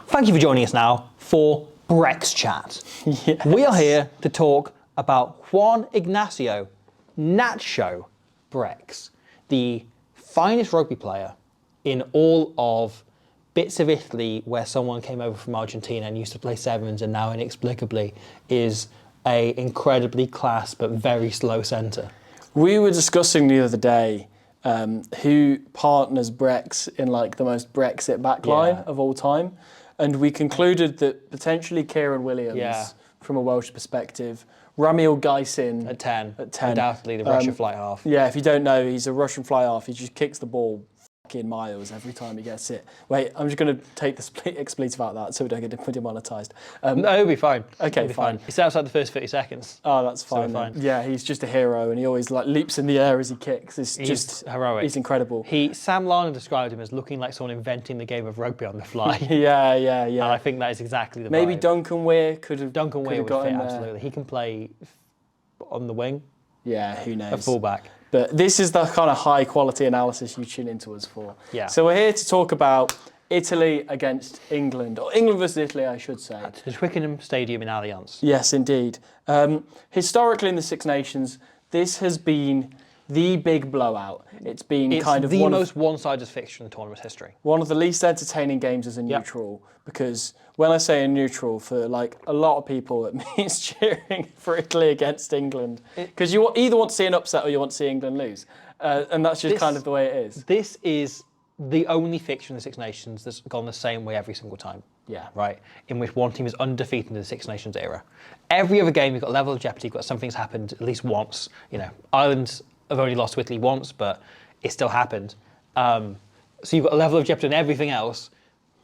Thank you for joining us now for Brex Chat. Yes. We are here to talk about Juan Ignacio Nacho Brex, the finest rugby player in all of bits of Italy where someone came over from Argentina and used to play sevens and now inexplicably is a incredibly class but very slow centre. We were discussing the other day who partners Brex in like the most Brexit backline of all time. And we concluded that potentially Kieran Williams, from a Welsh perspective, Ramil Gaisin At 10. Undoubtedly the Russian fly half. Yeah, if you don't know, he's a Russian fly half. He just kicks the ball fucking miles every time he gets it. Wait, I'm just going to take the expletive out of that so we don't get demonetised. No, he'll be fine. Okay, he'll be fine. It's outside the first 30 seconds. Oh, that's fine. So fine. Yeah, he's just a hero and he always like leaps in the air as he kicks. He's just heroic. He's incredible. Sam Larner described him as looking like someone inventing the game of rugby on the fly. Yeah. And I think that is exactly the Maybe vibe. Duncan Weir could have Duncan Weir would got fit, in there. absolutely. He can play on the wing, Yeah, who knows? a fullback. But this is the kind of high quality analysis you tune into us for. Yeah. So we're here to talk about Italy against England, or England versus Italy, I should say. At the Twickenham Stadium in Allianz. Yes, indeed. Historically in the Six Nations, this has been the big blowout. It's been It's kind of the most one-sided fixture in the tournament's history. one of the least entertaining games as a neutral, because when I say a neutral, for like a lot of people, it means cheering for Italy against England. Because you either want to see an upset or you want to see England lose. And that's just kind of the way it is. This is the only fixture in the Six Nations that's gone the same way every single time. Yeah. Right? In which one team is undefeated in the Six Nations era. Every other game, you've got a level of jeopardy, you've got something's happened at least once. You know, Ireland have only lost to Italy once, but it still happened. So you've got a level of jeopardy and everything else.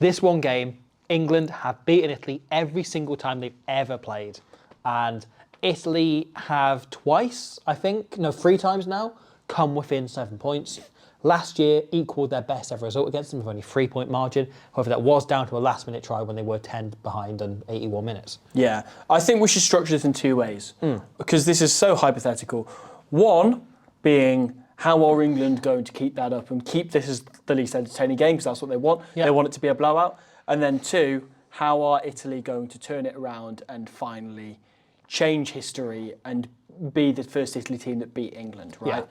This one game, England have beaten Italy every single time they've ever played. And Italy have twice, I think, no, 3 times now, come within 7 points. Last year, equalled their best ever result against them with only 3-point margin. However, that was down to a last-minute try when they were 10 behind and 81 minutes. Yeah. I think we should structure this in 2 ways, because this is so hypothetical. One being, how are England going to keep that up and keep this as the least entertaining game, because that's what they want. Yeah. They want it to be a blowout. And then 2, how are Italy going to turn it around and finally change history and be the first Italy team that beat England, right? Yeah.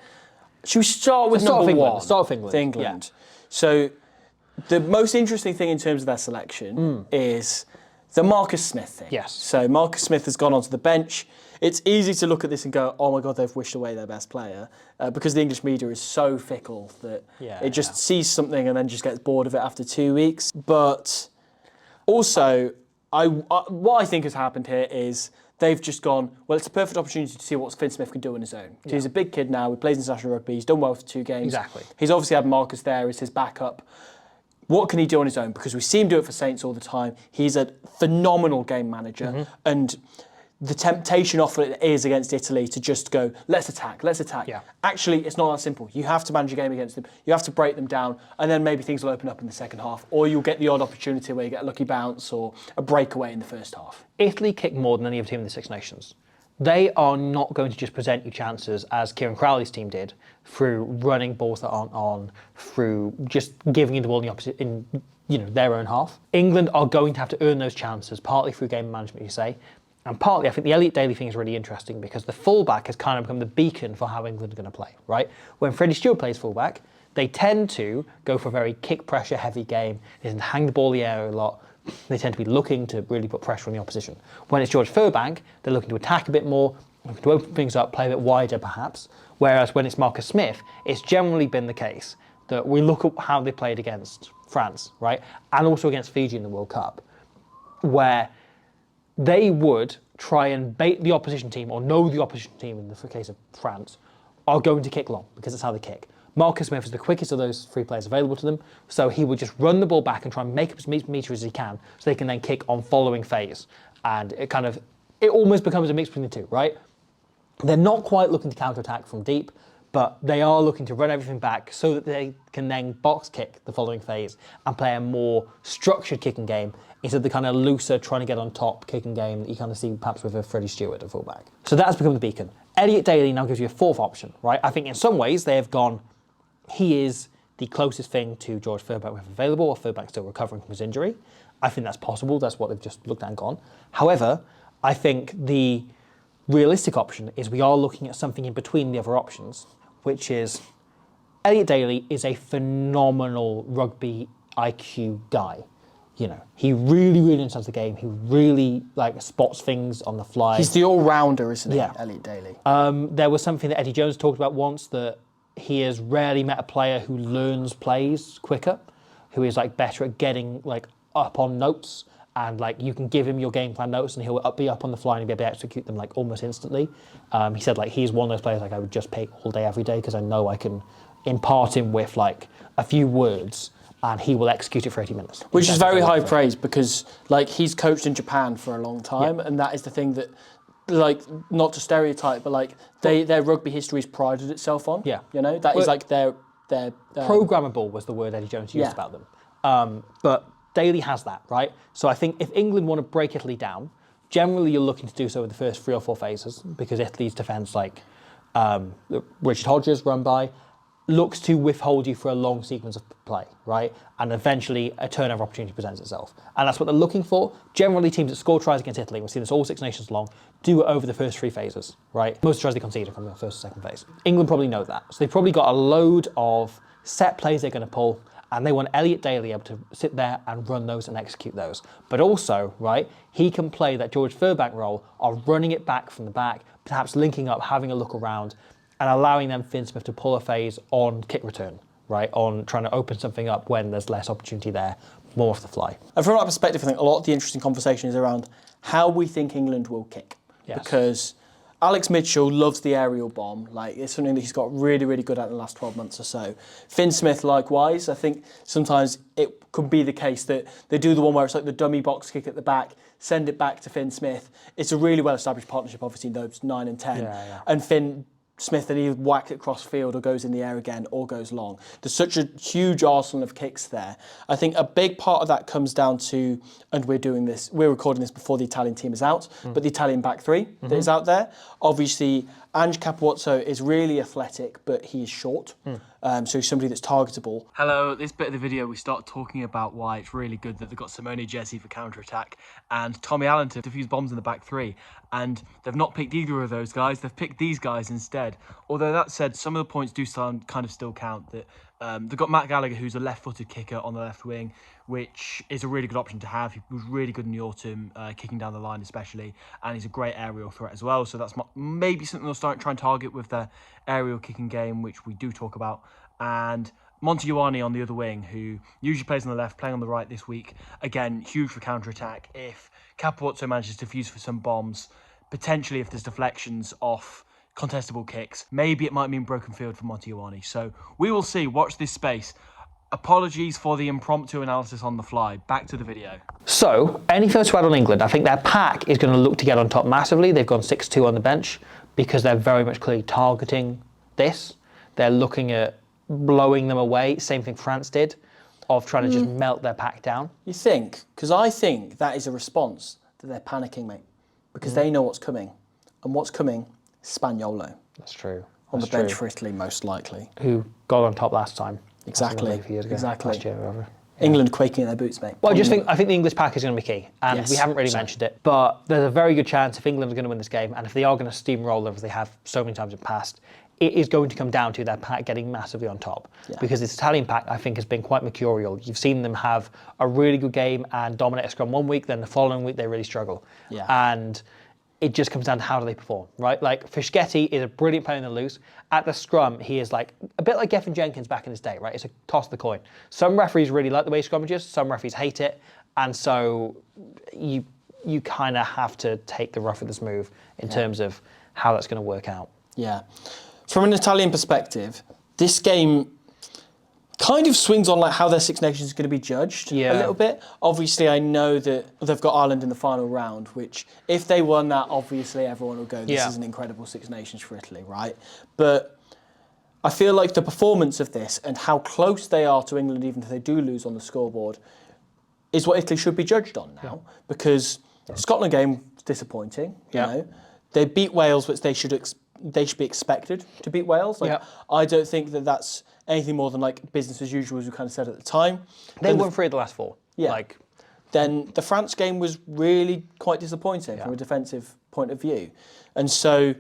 Should we start with number one? Start with England. England. So the most interesting thing in terms of their selection is the Marcus Smith thing. Yes. So Marcus Smith has gone onto the bench. It's easy to look at this and go, oh my God, they've wished away their best player, because the English media is so fickle that it just sees something and then just gets bored of it after 2 weeks. But also, what I think has happened here is they've just gone, well, it's a perfect opportunity to see what Finn Smith can do on his own. Yeah. He's a big kid now, he plays international rugby, he's done well for 2 games. Exactly. He's obviously had Marcus there as his backup. What can he do on his own? Because we see him do it for Saints all the time. He's a phenomenal game manager. And the temptation often is against Italy to just go, let's attack. Yeah. Actually, it's not that simple. You have to manage your game against them. You have to break them down, and then maybe things will open up in the second half, or you'll get the odd opportunity where you get a lucky bounce or a breakaway in the first half. Italy kick more than any other team in the Six Nations. They are not going to just present you chances as Kieran Crowley's team did through running balls that aren't on, through just giving you the ball in the opposite in their own half. England are going to have to earn those chances, partly through game management, you say, and partly I think the Elliot Daly thing is really interesting because the fullback has kind of become the beacon for how England are going to play, right? When Freddie Stewart plays fullback, they tend to go for a very kick pressure heavy game. They tend to hang the ball in the air a lot. They tend to be looking to really put pressure on the opposition. When it's George Furbank, they're looking to attack a bit more, looking to open things up, play a bit wider perhaps. Whereas when it's Marcus Smith, it's generally been the case that we look at how they played against France, right? And also against Fiji in the World Cup, where they would try and bait the opposition team, or know the opposition team in the case of France, are going to kick long, because that's how they kick. Marcus Smith is the quickest of those 3 players available to them, so he would just run the ball back and try and make up as many meters as he can, so they can then kick on following phase. And it almost becomes a mix between the two, right? They're not quite looking to counter-attack from deep, but they are looking to run everything back so that they can then box kick the following phase and play a more structured kicking game instead of the kind of looser, trying to get on top kicking game that you kind of see perhaps with a Freddie Stewart at fullback. So that has become the beacon. Elliot Daly now gives you a 4th option, right? I think in some ways they have gone, he is the closest thing to George Furbank we have available, or Furbank still recovering from his injury. I think that's possible. That's what they've just looked at and gone. However, I think the realistic option is we are looking at something in between the other options, which is Elliot Daly is a phenomenal rugby IQ guy. You know, he really, really understands the game. He really spots things on the fly. He's the all-rounder, isn't he, Yeah. Elliot Daly? There was something that Eddie Jones talked about once, that he has rarely met a player who learns plays quicker, who is better at getting up on notes, and you can give him your game plan notes and he'll be up on the fly and he'll be able to execute them almost instantly. He said he's one of those players I would just pick all day, every day, because I know I can impart him with a few words and he will execute it for 80 minutes. Which is very high praise, because he's coached in Japan for a long time, and that is the thing that, not to stereotype, but their rugby history's prided itself on. Yeah. You know, that is their programmable was the word Eddie Jones used about them. But Daly has that, right? So I think if England want to break Italy down, generally you're looking to do so in the first 3 or 4 phases, because Italy's defence, Richard Hodges run by, looks to withhold you for a long sequence of play, right? And eventually a turnover opportunity presents itself. And that's what they're looking for. Generally, teams that score tries against Italy, we've seen this all Six Nations long, do it over the first 3 phases, right? Most tries they concede are from the first or second phase. England probably know that. So they've probably got a load of set plays they're going to pull, and they want Elliot Daly able to sit there and run those and execute those. But also, right, he can play that George Furbank role of running it back from the back, perhaps linking up, having a look around, and allowing them Finn Smith to pull a phase on kick return, right, on trying to open something up when there's less opportunity there, more off the fly. And from that perspective, I think a lot of the interesting conversation is around how we think England will kick. Yes. Because Alex Mitchell loves the aerial bomb. It's something that he's got really, really good at in the last 12 months or so. Finn Smith, likewise. I think sometimes it could be the case that they do the one where it's the dummy box kick at the back, send it back to Finn Smith. It's a really well-established partnership, obviously, in those 9 and 10. Yeah. And Finn Smith then either whacks it across field or goes in the air again or goes long. There's such a huge arsenal of kicks there. I think a big part of that comes down to, and we're recording this before the Italian team is out, but the Italian back 3 that is out there. Obviously, Ange Capuozzo is really athletic, but he is short. So he's somebody that's targetable. Hello, this bit of the video we start talking about why it's really good that they've got Simone Jesse for counter-attack and Tommy Allen to defuse bombs in the back 3. And they've not picked either of those guys, they've picked these guys instead. Although that said, some of the points do still count. That they've got Matt Gallagher, who's a left-footed kicker on the left wing, which is a really good option to have. He was really good in the autumn, kicking down the line especially, and he's a great aerial threat as well. So that's maybe something they'll start trying to target with their aerial kicking game, which we do talk about. And Monty Ioane on the other wing, who usually plays on the left, playing on the right this week. Again, huge for counter-attack. If Capuozzo manages to fuse for some bombs, potentially if there's deflections off contestable kicks, maybe it might mean broken field for Monty Ioane. So we will see. Watch this space. Apologies for the impromptu analysis on the fly. Back to the video. So, anything to add on England? I think their pack is going to look to get on top massively. They've gone 6-2 on the bench because they're very much clearly targeting this. They're looking at blowing them away. Same thing France did, of trying to just melt their pack down. You think? Because I think that is a response that they're panicking, mate. Because they know what's coming. And what's coming? Spaniolo. That's true. On the bench for Italy, most likely. Who got on top last time. Exactly. A few years ago, Exactly. Last year, whatever. England quaking in their boots, mate. Well, I think the English pack is going to be key, and we haven't really mentioned it, but there's a very good chance if England are going to win this game, and if they are going to steamroll as they have so many times in the past, it is going to come down to their pack getting massively on top. Yeah. Because this Italian pack, I think, has been quite mercurial. You've seen them have a really good game and dominate a scrum one week, then the following week they really struggle. Yeah. And it just comes down to how do they perform, right? Like, Fischetti is a brilliant player in the loose. At the scrum, he is like a bit like Geffen Jenkins back in his day, right? It's a toss of the coin. Some referees really like the way he scrummages, some referees hate it, and so you kind of have to take the rough with this move in terms of how that's going to work out. Yeah. From an Italian perspective, this game kind of swings on how their Six Nations is going to be judged a little bit. Obviously, I know that they've got Ireland in the final round, which if they won that, obviously everyone will go, this is an incredible Six Nations for Italy, right? But I feel like the performance of this and how close they are to England, even if they do lose on the scoreboard, is what Italy should be judged on now. Because Scotland game was disappointing, you know. They beat Wales, which they should be expected to beat Wales. I don't think that that's anything more than like business as usual, as we kind of said at the time. They won 3 of the last 4. Yeah. Like, then the France game was really quite disappointing from a defensive point of view. And so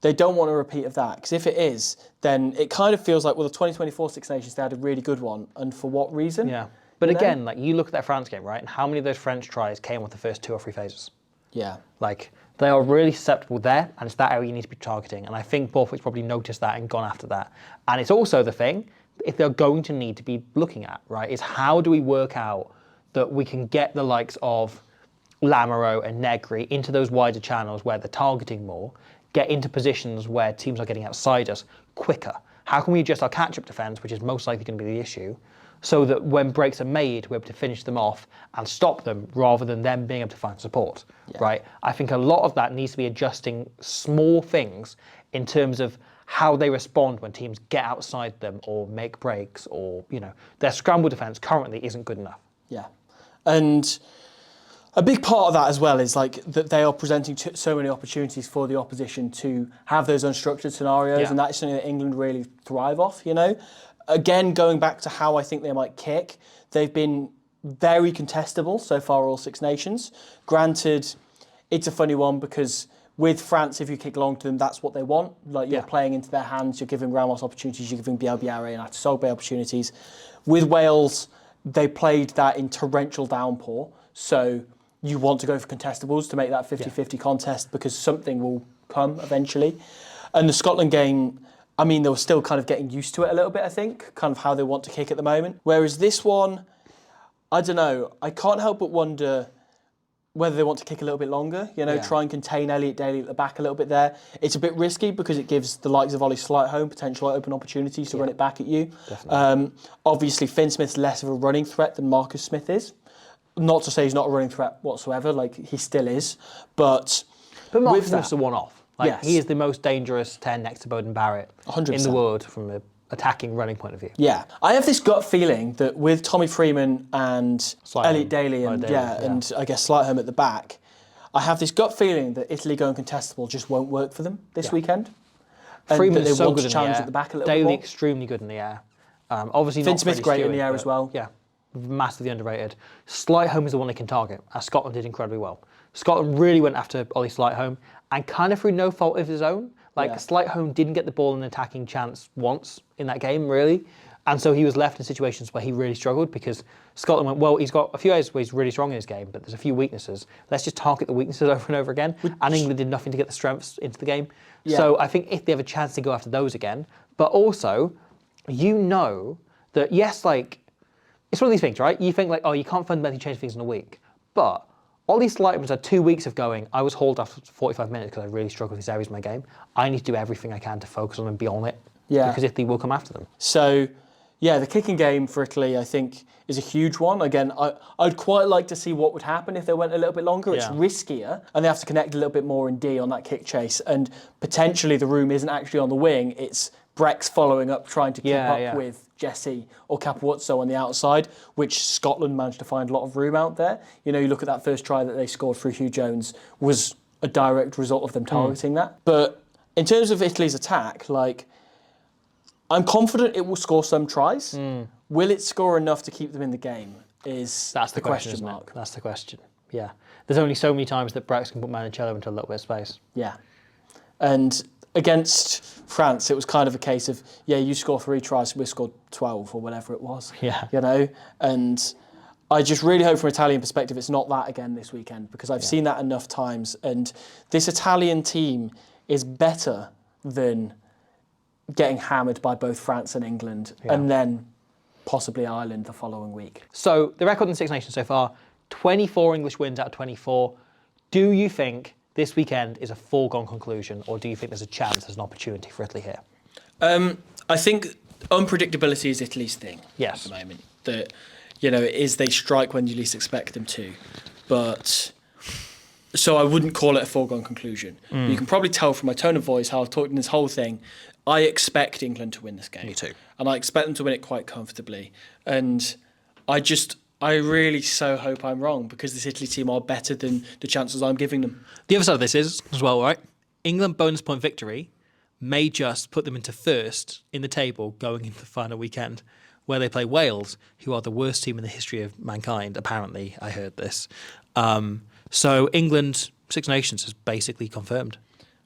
they don't want a repeat of that, because if it is, then it kind of feels like, well, the 2024 Six Nations, they had a really good one, and for what reason? yeah. But again, like, you look at that France game, right, and how many of those French tries came with the first 2 or 3 phases? Yeah. Like, they are really susceptible there, and it's that area you need to be targeting. And I think Borthwick's probably noticed that and gone after that. And it's also the thing, if they're going to need to be looking at, right, is how do we work out that we can get the likes of Lamoureux and Negri into those wider channels where they're targeting more, get into positions where teams are getting outside us quicker. How can we adjust our catch-up defence, which is most likely going to be the issue, so that when breaks are made, we're able to finish them off and stop them rather than them being able to find support, right? I think a lot of that needs to be adjusting small things in terms of how they respond when teams get outside them or make breaks, or, you know, their scramble defence currently isn't good enough. Yeah. And a big part of that as well is like that they are presenting so many opportunities for the opposition to have those unstructured scenarios, and that is something that England really thrive off, you know. Again, going back to how I think they might kick, they've been very contestable so far, all Six Nations. Granted, it's a funny one because with France, if you kick long to them, that's what they want. Like, you're playing into their hands, you're giving Ramos opportunities, you're giving Bielbiare and Atisogbe opportunities. With Wales, they played that in torrential downpour, so you want to go for contestables to make that 50-50 contest, because something will come eventually. And the Scotland game, I mean, they were still kind of getting used to it a little bit, I think, kind of how they want to kick at the moment. Whereas this one, I don't know, I can't help but wonder whether they want to kick a little bit longer, you know, try and contain Elliot Daly at the back a little bit there. It's a bit risky because it gives the likes of Ollie Slightholme potential open opportunities to run it back at you. Obviously, Finn Smith's less of a running threat than Marcus Smith is. Not to say he's not a running threat whatsoever, like he still is, but Marcus Smith's a one-off. Like, he Yes. is the most dangerous 10 next to Bowden Barrett 100%. in the world from an attacking running point of view. Yeah, I have this gut feeling that with Tommy Freeman and Slightholme. Elliot Daly and and I guess Slightholme at the back, I have this gut feeling that Italy going contestable just won't work for them this weekend. And Freeman's that they so want good to in the challenge air. at the back a little Daly bit more. extremely good in the air. Obviously, Finn not Smith's Freddie great in the Stewart, air as but well. Yeah, massively underrated. Slightholme is the one they can target, as Scotland did incredibly well. Scotland really went after Ollie Slightholme, and kind of through no fault of his own. Like, Slightholme didn't get the ball in an attacking chance once in that game, really. And so he was left in situations where he really struggled, because Scotland went, well, he's got a few areas where he's really strong in his game, but there's a few weaknesses. Let's just target the weaknesses over and over again. And England did nothing to get the strengths into the game. So I think if they have a chance to go after those again, but also, you know that, yes, like, it's one of these things, right? You think, like, oh, you can't fundamentally change things in a week. But Ollie Slightholme's had 2 weeks of going, I was hauled after 45 minutes because I really struggled with these areas of my game. I need to do everything I can to focus on and be on it. Yeah. Because Italy will come after them. So, yeah, the kicking game for Italy, I think, is a huge one. Again, I'd quite like to see what would happen if they went a little bit longer. It's riskier, and they have to connect a little bit more in D on that kick chase. And potentially the room isn't actually on the wing, it's Brex following up, trying to keep up with Jesse or Capuozzo on the outside, which Scotland managed to find a lot of room out there. You know, you look at that first try that they scored through Hugh Jones was a direct result of them targeting that. But in terms of Italy's attack, like, I'm confident it will score some tries. Will it score enough to keep them in the game? That's the question isn't it? mark. That's the question. Yeah. There's only so many times that Brex can put Manicello into a little bit of space. Yeah. And against France, it was kind of a case of, you score 3 tries, we scored 12 or whatever it was. Yeah. You know? And I just really hope from an Italian perspective it's not that again this weekend, because I've seen that enough times. And this Italian team is better than getting hammered by both France and England, and then possibly Ireland the following week. So the record in Six Nations so far, 24 English wins out of 24. Do you think this weekend is a foregone conclusion, or do you think there's a chance, there's an opportunity for Italy here? I think unpredictability is Italy's thing at the moment. That, you know, it is they strike when you least expect them to. But so I wouldn't call it a foregone conclusion. You can probably tell from my tone of voice how I've talked in this whole thing. I expect England to win this game. Me too. And I expect them to win it quite comfortably. And I really so hope I'm wrong, because this Italy team are better than the chances I'm giving them. The other side of this is, as well, right? England bonus point victory may just put them into first in the table going into the final weekend, where they play Wales, who are the worst team in the history of mankind. Apparently, I heard this. So England, Six Nations, is basically confirmed.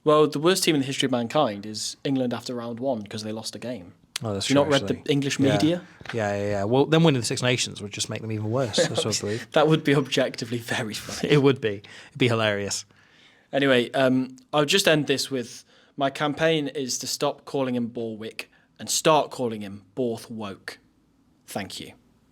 Well, the worst team in the history of mankind is England after round 1 because they lost a game. Oh, that's Have you true, not read actually. the English media? Yeah. Well, then winning the Six Nations would just make them even worse, I sort of believe. That would be objectively very funny. It would be. It'd be hilarious. Anyway, I'll just end this with my campaign is to stop calling him Borwick and start calling him Borthwoke. Thank you.